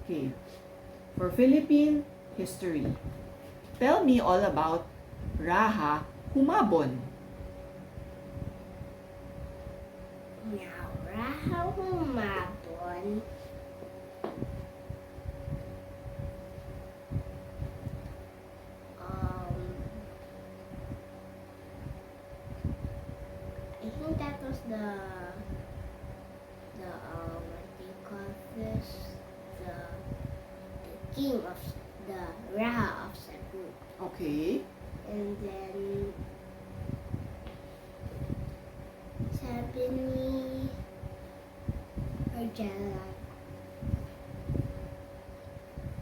Okay. For Philippine history, tell me all about Raha Humabon. Now, Raha Humabon I think that was the what do you call this? The king of the Raha of Cebu. Okay. And then sabi ni Magellan,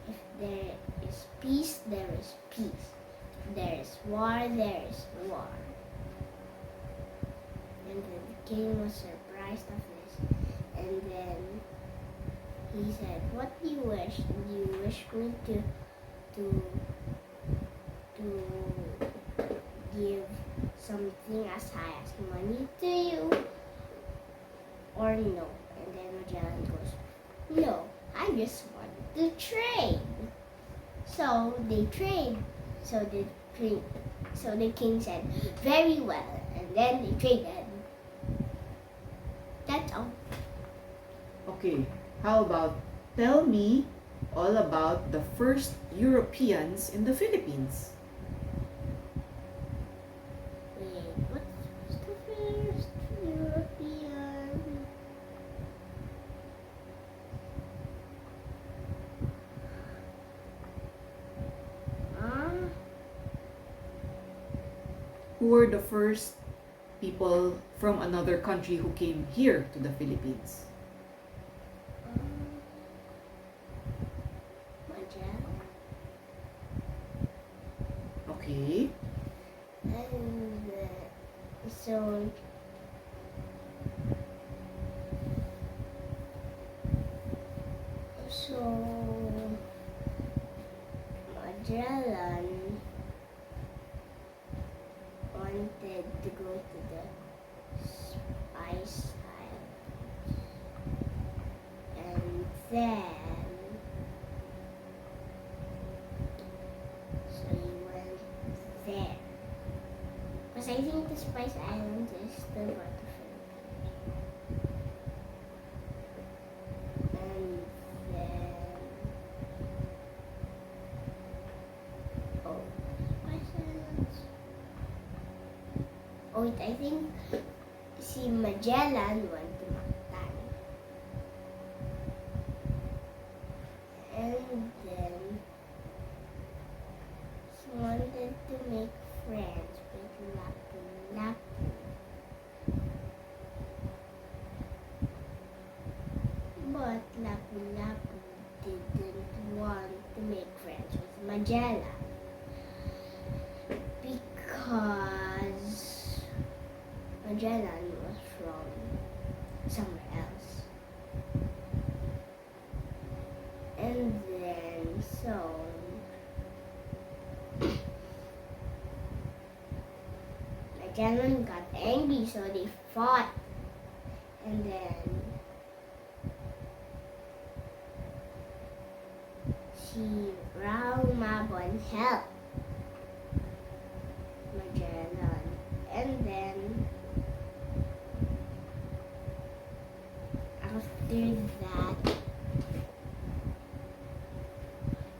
if there is peace, there is peace. If there is war, there is war. And then the king was surprised of this. And then he said, "What do you wish? Do you wish me to give something as high as money to you, or no?" And then Magellan goes, "No, I just want to trade." So they trade. So the king said, "Very well," and then they traded. That's all. Okay. How about tell me all about the first Europeans in the Philippines? Wait, what's the first European? Who were the first people from another country who came here to the Philippines? Magellan. Okay. And so Magellan wanted to go to the Spice Islands, and then so he went there. Because I think the Spice Islands is still part of Philippines. And then Spice Islands. Oh wait, I think si Magellan went to Mactan. And then he wanted to make friends with Lapu-Lapu. But Lapu-Lapu didn't want to make friends with Magellan because Magellan was from somewhere else. And then so Magellan got angry, so they fought. And then Raha Humabon helped Magellan. And then after that,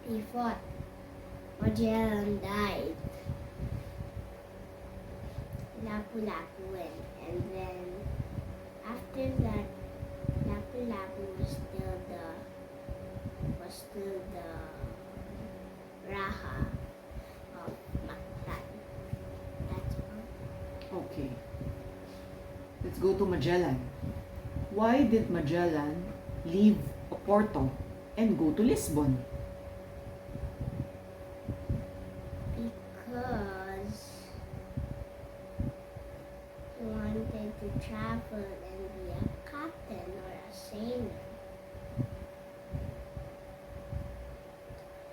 they fought. Magellan died. Lapu-Lapu went. And then after that, Lapu-Lapu was still the Raha of Mactan. That's all. Okay. Let's go to Magellan. Why did Magellan leave Oporto and go to Lisbon? Because he wanted to travel and be a captain or a sailor.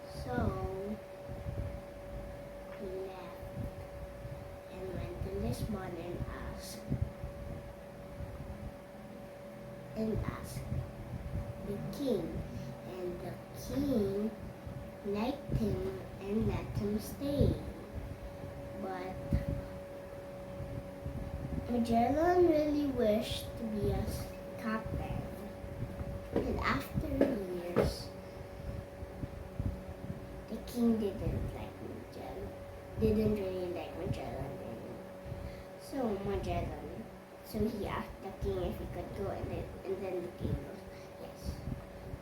So he left and went to Lisbon and asked the king. And the king liked him and let him stay. But Magellan really wished to be a captain. And after years, the king didn't really like Magellan anymore. So he asked the king if he could go, and then the king goes, yes,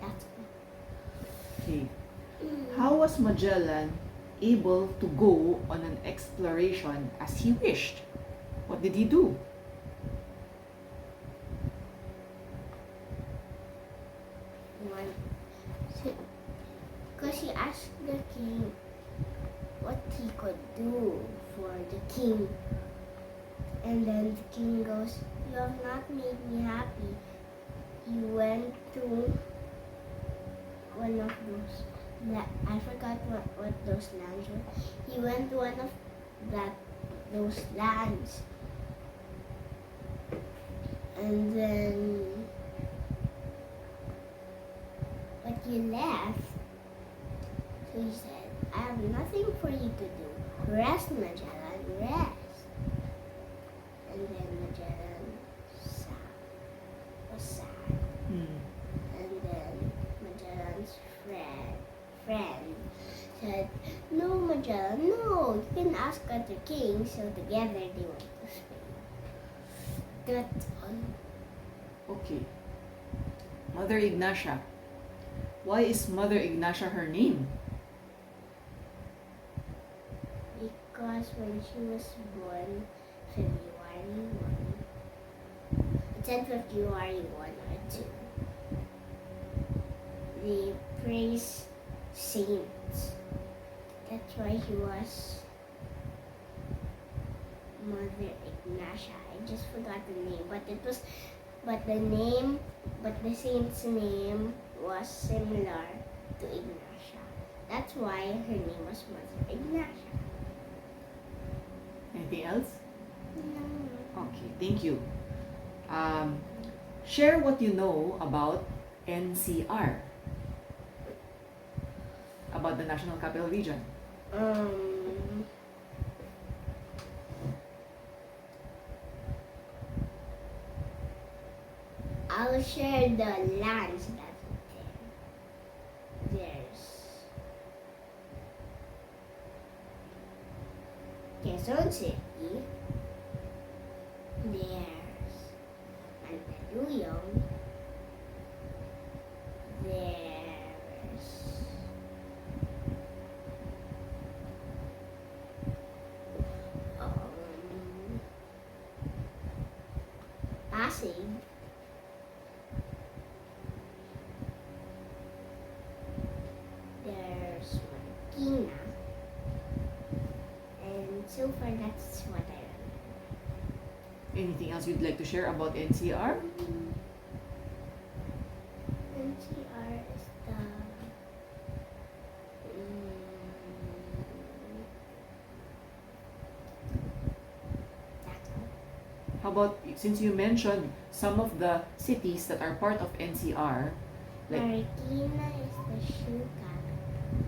that's all. Okay. How was Magellan able to go on an exploration as he wished? What did he do? Because he asked the king what he could do for the king. And then the king goes, you have not made me happy. You went to one of those, I forgot what those lands were. He went to one of those lands. And then, but you left. So he said, I have nothing for you to do. Rest, Magellan, rest. And then Magellan was sad. And then Magellan's friend said, no, Magellan, no, you can ask other kings. So together they went to Spain. That's all. Okay. Mother Ignacia. Why is Mother Ignacia her name? Because when she was born, February 1, it said February 1 or 2. They praise saints. That's why she was Mother Ignacia. I just forgot the name, but the saint's name was similar to Ignacia. That's why her name was Mother Ignacia. Anything else? No. Okay, thank you. Share what you know about NCR. About the National Capital Region. I'll share the lands that's there. There's Quezon City. There's Mandaluyong. There's Pasig. There's Marikina. And so far that's what I remember. Anything else you'd like to share about NCR? NCR is the that's all. How about, since you mentioned some of the cities that are part of NCR, like Marikina is the shoe capital.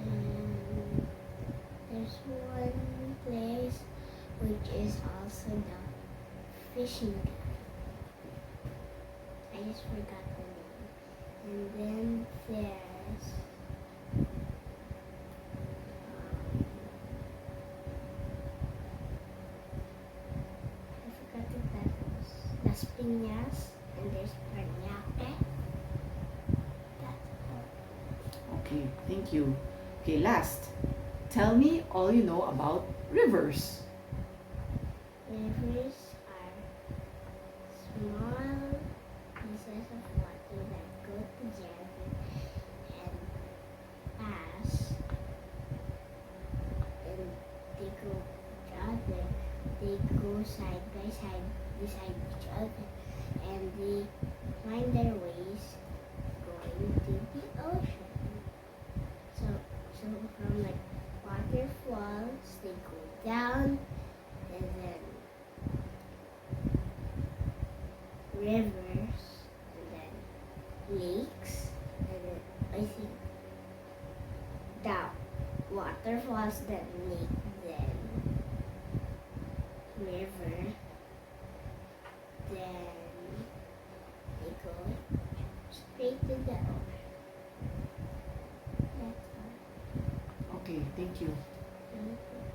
And there's one place which is also the fishing capital. I just forgot the name. And then there's I forgot the titles. Las Piñas, and there's Paranaque. That's all. okay, thank you. Okay, last. Tell me all you know about rivers. Rivers are small pieces of water that go together and pass, and they go each other. They go side by side beside each other, and they find their ways going to the ocean. So from like waterfalls, they go down, and then rivers, and then lakes, and then I think that waterfalls, then lake, then river, then they go straight to the ocean. That's all. Okay, thank you. Thank you.